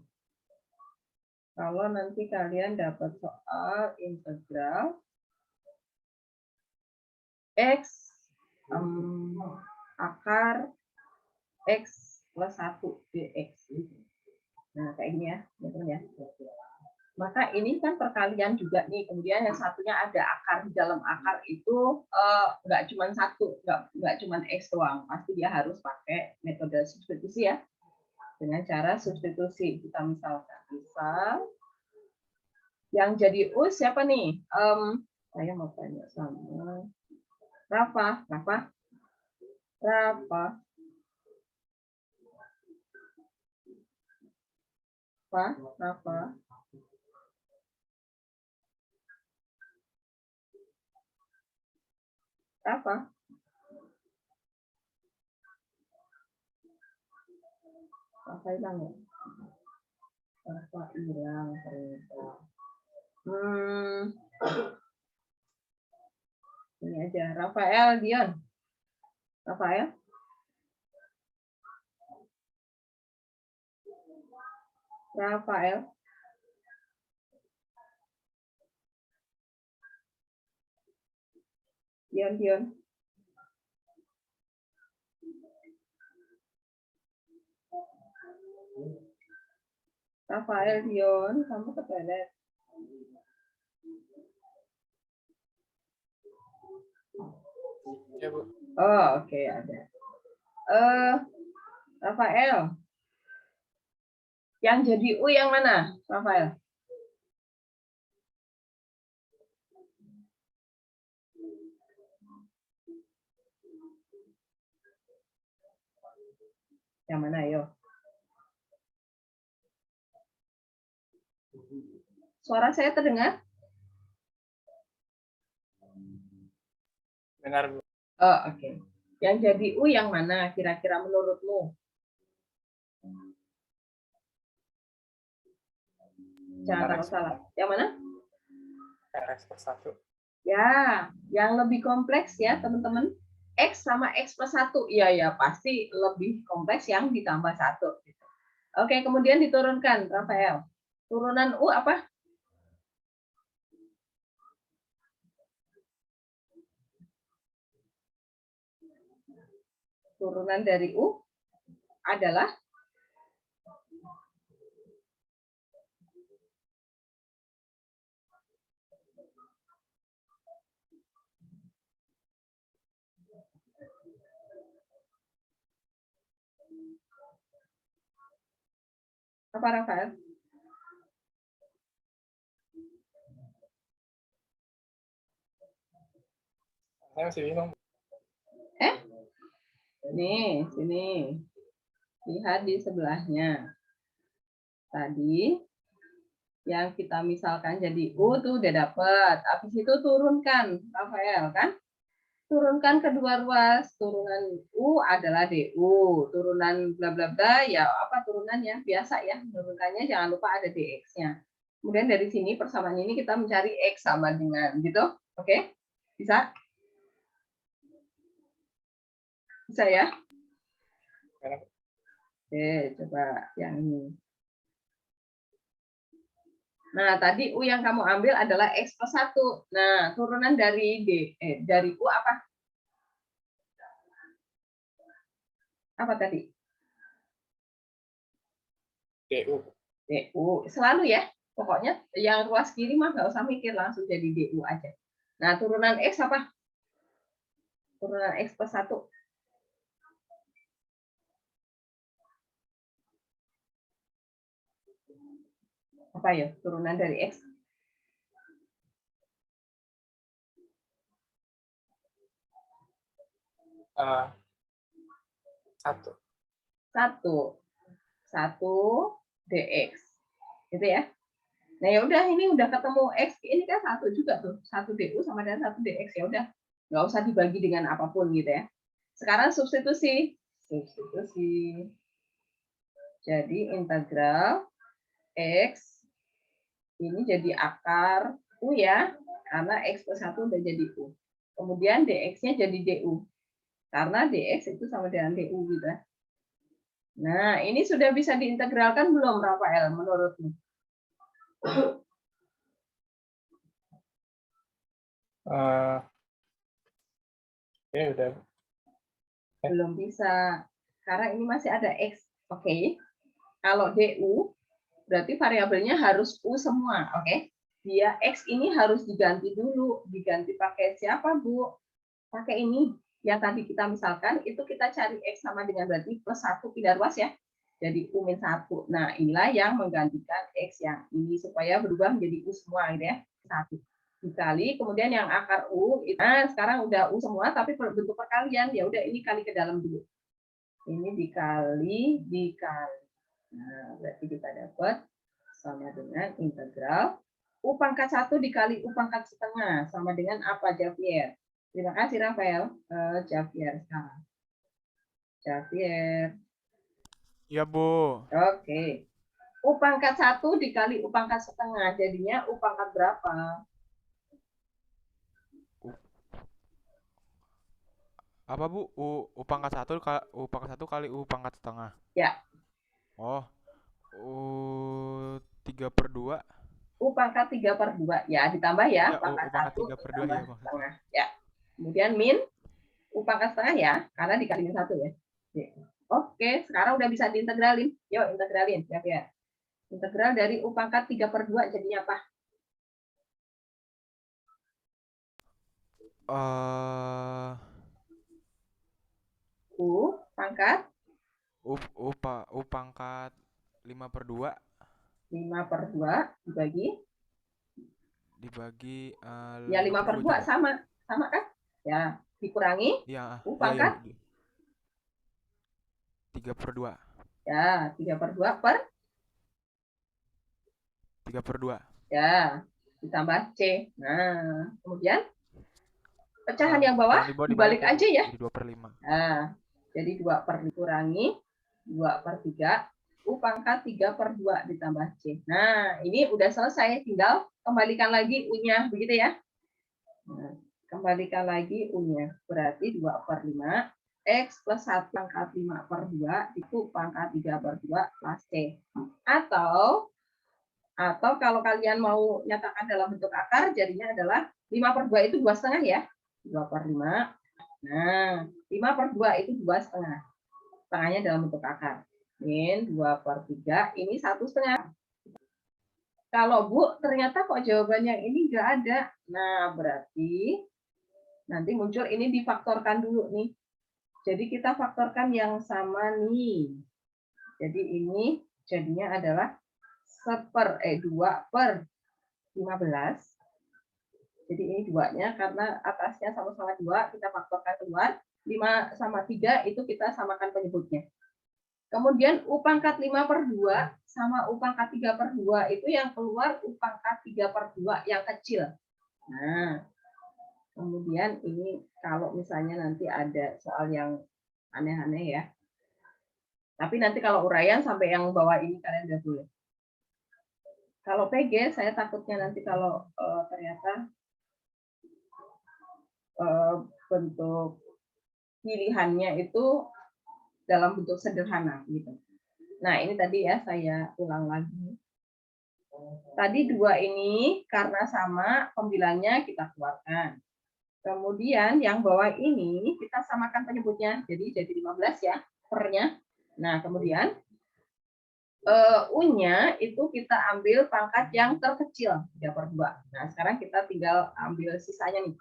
Kalau nanti kalian dapat soal integral X akar X plus 1 dx. Nah, kayak ini ya, teman-teman ya. Maka ini kan perkalian juga nih. Kemudian yang satunya ada akar. Di dalam akar itu nggak cuma satu, nggak cuma X doang. Pasti dia harus pakai metode substitusi ya. Dengan cara substitusi. Kita misalkan, yang jadi U siapa nih? Saya mau tanya sama Rafa. Rafa hilang ya? Rafa hilang ternyata. Ini aja, Rafael, Dion. Rafael? Dion. Rafael, Dion, kamu ke toilet. Ya, Bu. Oh, oke, ada. Rafael. Yang jadi U yang mana, Rafael? Yang mana, ayo? Suara saya terdengar? Dengar, Bu. Oh, oke. Yang jadi U yang mana kira-kira menurutmu? Jangan takut salah. Yang mana? X plus 1. Ya, yang lebih kompleks ya, teman-teman. X sama X plus 1. Iya, ya, pasti lebih kompleks yang ditambah 1. Oke, kemudian diturunkan, Rafael. Turunan U apa? Turunan dari U adalah apa, Rafael? Saya masih bingung. Nih, sini. Lihat di sebelahnya. Tadi yang kita misalkan jadi U tuh udah dapet. Habis itu turunkan, Rafael kan? Turunkan kedua ruas. Turunan U adalah DU. Turunan bla bla bla ya apa turunannya? Biasa ya. Turunannya jangan lupa ada DX-nya. Kemudian dari sini persamaan ini kita mencari X sama dengan gitu. Oke? Bisa? Bisa ya? Oke, coba yang ini. Nah, tadi U yang kamu ambil adalah X plus 1. Nah, turunan dari dari U apa? Apa tadi? DU. Selalu ya. Pokoknya yang ruas kiri mah nggak usah mikir, langsung jadi DU aja. Nah, turunan X apa? Turunan X plus 1. Apa ya? Turunan dari X. 1. 1 dx. Gitu ya. Nah, ya udah, ini udah ketemu x, ini kan 1 juga tuh. 1 du sama dengan 1 dx, ya udah. Nggak usah dibagi dengan apapun gitu ya. Sekarang substitusi. Jadi integral x ini jadi akar u ya, karena x plus 1 udah jadi u. Kemudian dx-nya jadi du. Karena dx itu sama dengan du gitu. Nah, ini sudah bisa diintegralkan belum, Rafael, menurutmu? Ya udah. Belum bisa. Karena ini masih ada x. Oke. Kalau du, berarti variabelnya harus u semua. Oke. Dia x ini harus diganti dulu. Diganti pakai siapa, Bu? Pakai ini. Yang tadi kita misalkan, itu kita cari x sama dengan berarti plus 1 pindah ruas ya. Jadi u min 1. Nah, inilah yang menggantikan x yang ini supaya berubah menjadi u semua gitu ya. 1 dikali, kemudian yang akar u, nah sekarang udah u semua tapi bentuk perkalian, ya udah ini kali ke dalam dulu. Ini dikali. Nah, berarti kita dapat sama dengan integral u pangkat 1 dikali u pangkat setengah sama dengan apa, Javier? Terima kasih, Rafael. Javier sekarang. Javier. Ya, Bu. Oke. U pangkat 1 dikali u pangkat setengah, jadinya u pangkat berapa? Apa, Bu? U pangkat 1 kali U pangkat setengah. Ya. Oh. U 3/2. U pangkat 3/2. Ya, ditambah ya. Ya, U pangkat 3/2 ya, setengah. Ya. Kemudian min U pangkat setengah ya, karena dikali min 1 ya. Oke, sekarang udah bisa diintegralin. Yuk, integralin. Ya. Integral dari U pangkat 3/2 jadinya apa? U pangkat? U pangkat 5/2. 5/2 dibagi? Ya 5/2 sama kan? Ya, dikurangi ya, U pangkat? 3/2. Ya, 3/2 per? 3/2. Ya, ditambah C. Nah, kemudian pecahan yang bawah dibalik aja ya. Jadi 2/5. Nah, jadi 2/5 dikurangi 2/3. U pangkat 3/2 ditambah C. Nah, ini udah selesai. Tinggal kembalikan lagi U-nya. Begitu ya. Nah, kembalikan lagi U-nya. Berarti 2/5. X plus 1 pangkat 5/2 itu pangkat 3/2 plus C. Atau kalau kalian mau nyatakan dalam bentuk akar, jadinya adalah 5/2 itu 2,5 ya. 2/5. Nah, 5/2 itu 2,5. Setengahnya dalam bentuk akar. Min 2/3, ini 1,5. Kalau Bu, ternyata kok jawaban yang ini nggak ada. Nah, berarti nanti muncul ini difaktorkan dulu nih. Jadi kita faktorkan yang sama nih. Jadi ini jadinya adalah 2/15. Jadi ini 2-nya karena atasnya sama-sama 2, kita faktorkan keluar. 5 sama 3 itu kita samakan penyebutnya. Kemudian U pangkat 5/2 sama U pangkat 3/2 itu yang keluar U pangkat 3/2 yang kecil. Nah, kemudian ini kalau misalnya nanti ada soal yang aneh-aneh ya. Tapi nanti kalau uraian sampai yang bawah ini kalian udah boleh. Kalau PG, saya takutnya nanti kalau ternyata bentuk pilihannya itu dalam bentuk sederhana gitu. Nah, ini tadi ya saya ulang lagi. Tadi 2 ini karena sama pembilangnya kita keluarkan. Kemudian yang bawah ini kita samakan penyebutnya. Jadi 15 ya pernya. Nah, kemudian U-nya itu kita ambil pangkat yang terkecil 3/2. Nah, sekarang kita tinggal ambil sisanya nih.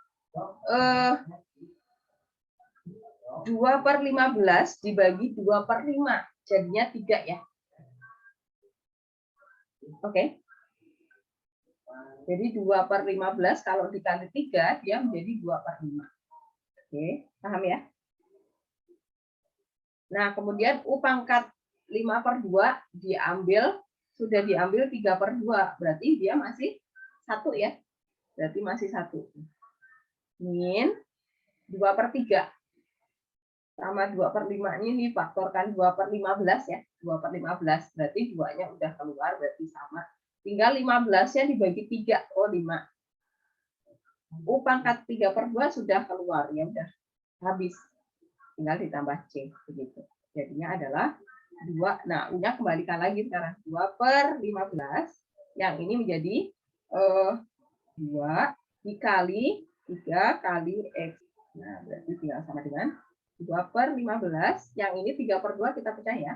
2/15 dibagi 2/5 jadinya 3 ya. Oke. Jadi 2/15 kalau dikali 3 dia menjadi 2/5. Oke, paham ya? Nah, kemudian U pangkat 5/2 sudah diambil 3/2. Berarti dia masih 1 ya. Berarti masih 1. Min 2/3. Sama 2/5 ini difaktorkan 2/15 ya. 2/15. Berarti 2-nya udah keluar, berarti sama. Tinggal 15-nya dibagi 3. Oh, 5. U pangkat 3/2 sudah keluar. Ya udah, habis. Tinggal ditambah C. Begitu. Jadinya adalah 2. Nah, U-nya kembalikan lagi sekarang. 2/15. Yang ini menjadi 2 dikali 3 kali X. Nah, berarti tinggal sama dengan 2/15. Yang ini 3/2 kita pecah ya.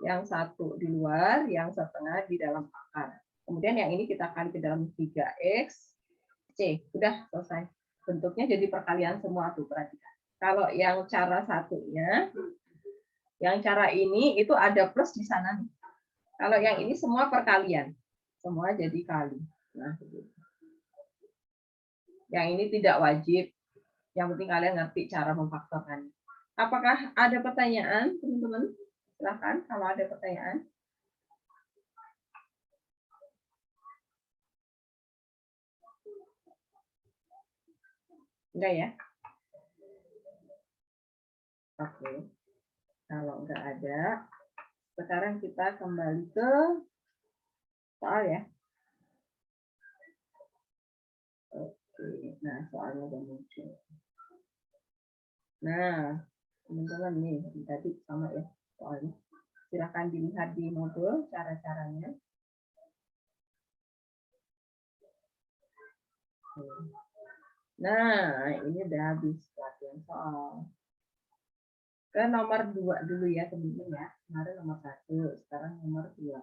Yang 1 di luar, yang setengah di dalam akar. Kemudian yang ini kita kali ke dalam 3X. C. Sudah selesai. Bentuknya jadi perkalian semua tuh, perhatikan. Kalau yang cara satunya, yang cara ini itu ada plus di sana nih. Kalau yang ini semua perkalian. Semua jadi kali. Nah, begitu. Yang ini tidak wajib. Yang penting kalian ngerti cara memfaktorkan. Apakah ada pertanyaan, teman-teman? Silakan kalau ada pertanyaan. Enggak ya? Oke. Kalau enggak ada, sekarang kita kembali ke soal ya. Oke. Nah, soalnya udah muncul. Nah, teman-teman nih, tadi sama ya soalnya. Silakan dilihat di modul cara-caranya. Nah, ini udah habis latihan soal. Ke nomor 2 dulu ya teman-teman ya. Kemarin nomor 1, sekarang nomor 2.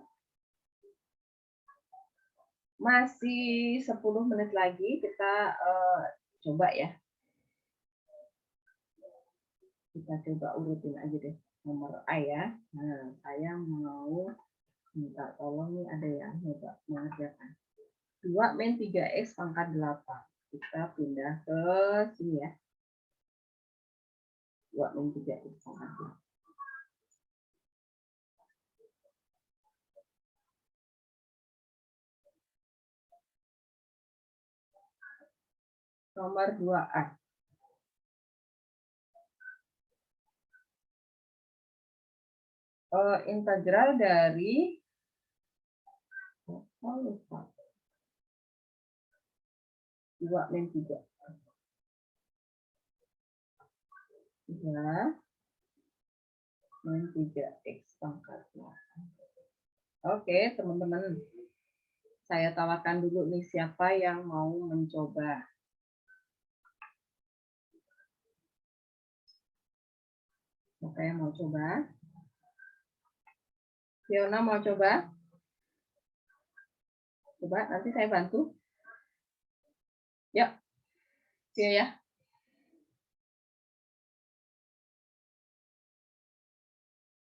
Masih 10 menit lagi kita coba ya. Kita coba urutin aja deh nomor A ya. Nah, saya mau minta tolong nih ada yang coba mengerjakan. 2 min 3X pangkat 8. Kita pindah ke sini ya. 2 min 3X pangkat 8. Nomor 2A. Integral dari 2 min 3. 3 min 3X pangkat 8. Oke, teman-teman. Saya tawarkan dulu nih siapa yang mau mencoba. Siapa yang mau coba? Fiona mau coba? Coba, nanti saya bantu. Yuk, Vio ya.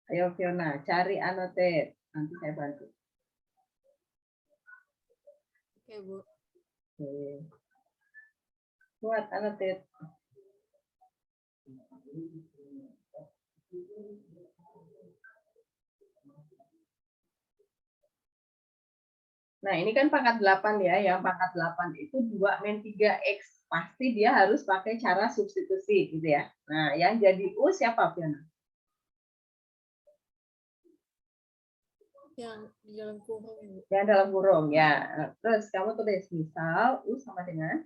Ayo Fiona, cari annotate. Nanti saya bantu. Oke, Bu. Oke. Buat annotate. Nah, ini kan pangkat 8 ya. Yang pangkat 8 itu 2 min 3X. Pasti dia harus pakai cara substitusi gitu ya. Nah, yang jadi U siapa, Fiona? Yang di dalam kurung, Bu. Yang dalam kurung, ya. Terus kamu tulis misal U sama dengan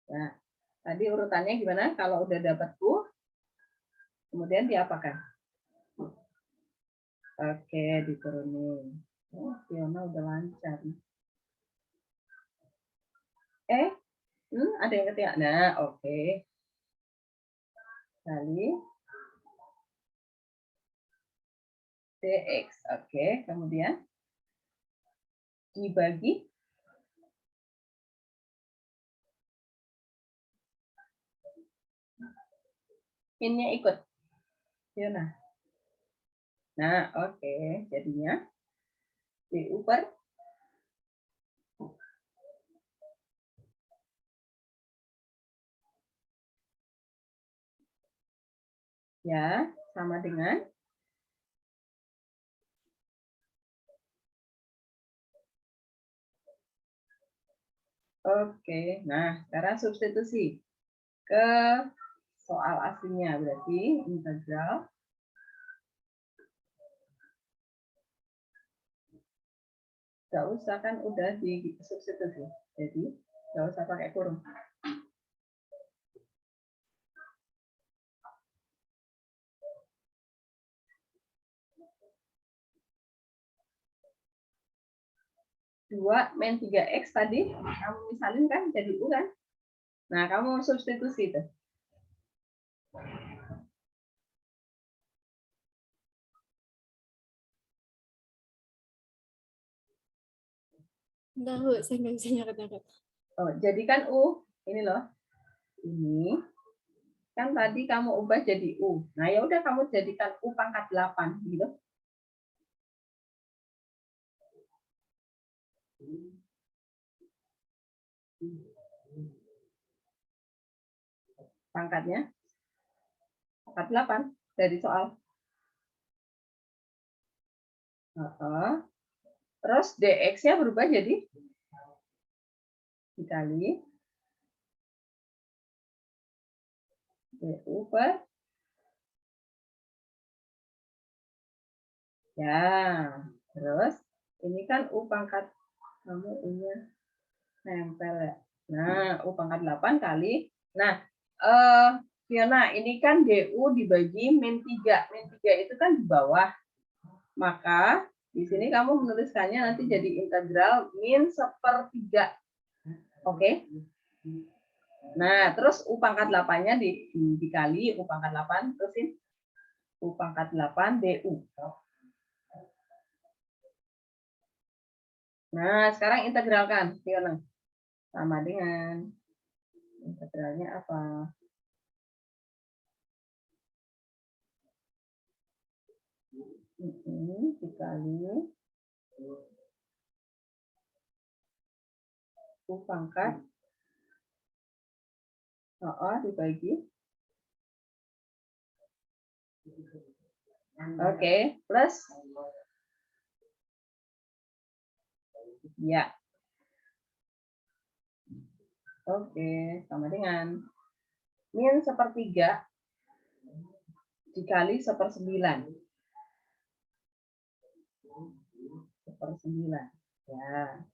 Nah, tadi urutannya gimana? Kalau udah dapat U, kemudian diapakan? Oke, diturunin. Oh, Fiona udah lancar. Ada yang ketik. Nah, oke. Kali DX. Oke, kemudian dibagi min-nya ikut. Fiona. Nah, oke. Jadinya DU per ya sama dengan oke. Nah, sekarang substitusi ke soal aslinya, berarti integral nggak usah, kan udah di substitusi, jadi nggak usah pakai kurung. Dua min 3x tadi kamu misalin kan jadi U kan. Nah, kamu substitusi itu. Enggak, Bu, saya nggak bisa nyaret-nyaret. Oh, jadi kan U ini loh. Ini kan tadi kamu ubah jadi U. Nah, ya udah kamu jadikan U pangkat 8 gitu. Pangkatnya pangkat 8 dari soal. Terus dx-nya berubah jadi dikali du per ya. Terus ini kan U pangkat kamu U-nya nempel ya. Nah, U pangkat 8 kali. Nah, Fiona, ini kan DU dibagi min 3. Min 3 itu kan di bawah. Maka di sini kamu menuliskannya nanti jadi integral min 1/3. Oke? Nah, terus U pangkat 8-nya dikali U pangkat 8, terusin U pangkat 8 DU. Nah, sekarang integralkan, Fiona. Sama dengan integralnya apa? Dikali U pangkat dibagi. Oke, plus ya. Oke, sama dengan min 1/3 dikali 1/9. 1/9. Ya.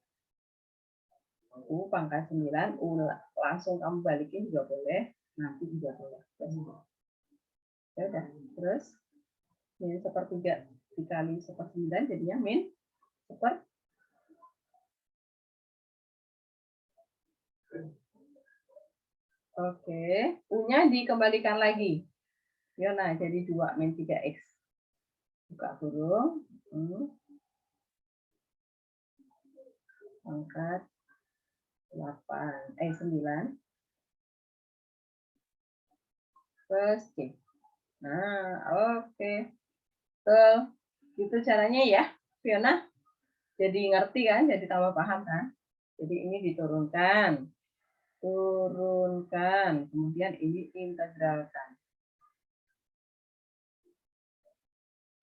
U pangkat 9, U langsung kamu balikin juga boleh, nanti juga boleh. Ya udah, terus min 1/3 dikali 1/9 jadinya min 1. Oke, U-nya dikembalikan lagi. Yona, jadi 2 min 3x. Buka kurung. Pangkat 9. Plus C. Nah, oke. Itu caranya ya, Fiona. Jadi ngerti kan, jadi tambah paham kan. Jadi ini diturunkan. Turunkan. Kemudian ini integralkan.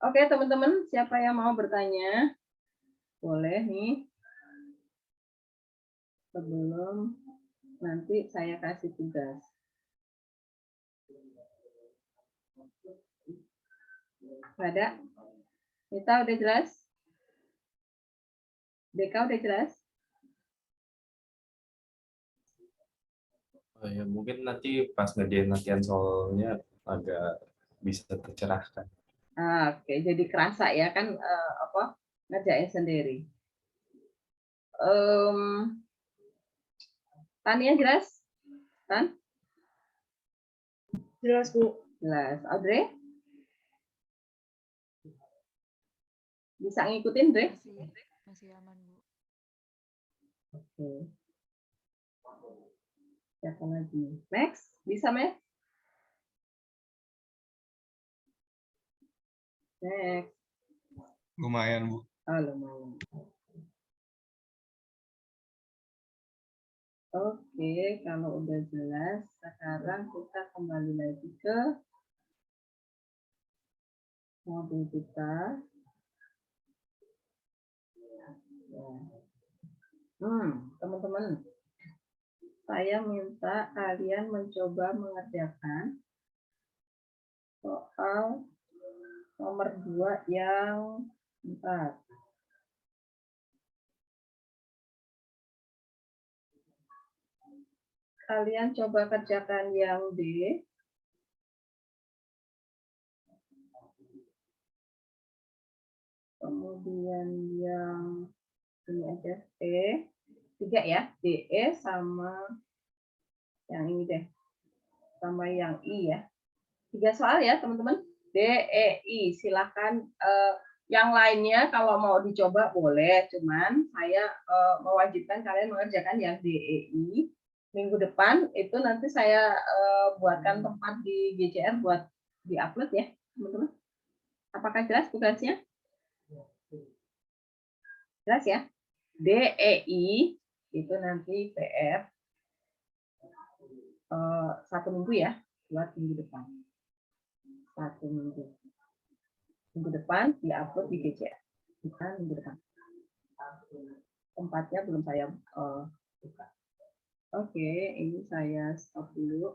Oke, teman-teman, siapa yang mau bertanya? Boleh nih. Sebelum nanti saya kasih tugas. Ada? Kita udah jelas? Deka udah jelas? Oh ya, mungkin nanti pas ngerjain latihan soalnya agak bisa tercerahkan. Oke, jadi kerasa ya kan ngerjain sendiri. Tania jelas? Tan? Jelas, Bu. Jelas. Audrey? Bisa ngikutin, Dre? Masih aman, Bu. Oke. Siapa lagi? Max, bisa Max? Max. Lumayan, Bu. Oh, lumayan. Oke, kalau udah jelas, sekarang kita kembali lagi ke modul kita. Teman-teman, saya minta kalian mencoba mengerjakan soal nomor 2 yang 4. Kalian coba kerjakan yang D. Kemudian yang ini aja E. 3 ya, DE sama yang ini deh. Sama yang I ya. 3 soal ya, teman-teman. D, E, I. Silakan yang lainnya kalau mau dicoba boleh, cuman saya mewajibkan kalian mengerjakan yang D, E, I. Minggu depan itu nanti saya buatkan tempat di GCR buat diupload ya, teman-teman. Apakah jelas tugasnya? Jelas ya? D, E, I itu nanti PR 1 minggu ya, buat minggu depan. 1 minggu. Minggu depan diupload di GCR. Bukan minggu depan. Tempatnya belum saya buka. Oke, ini saya stop dulu.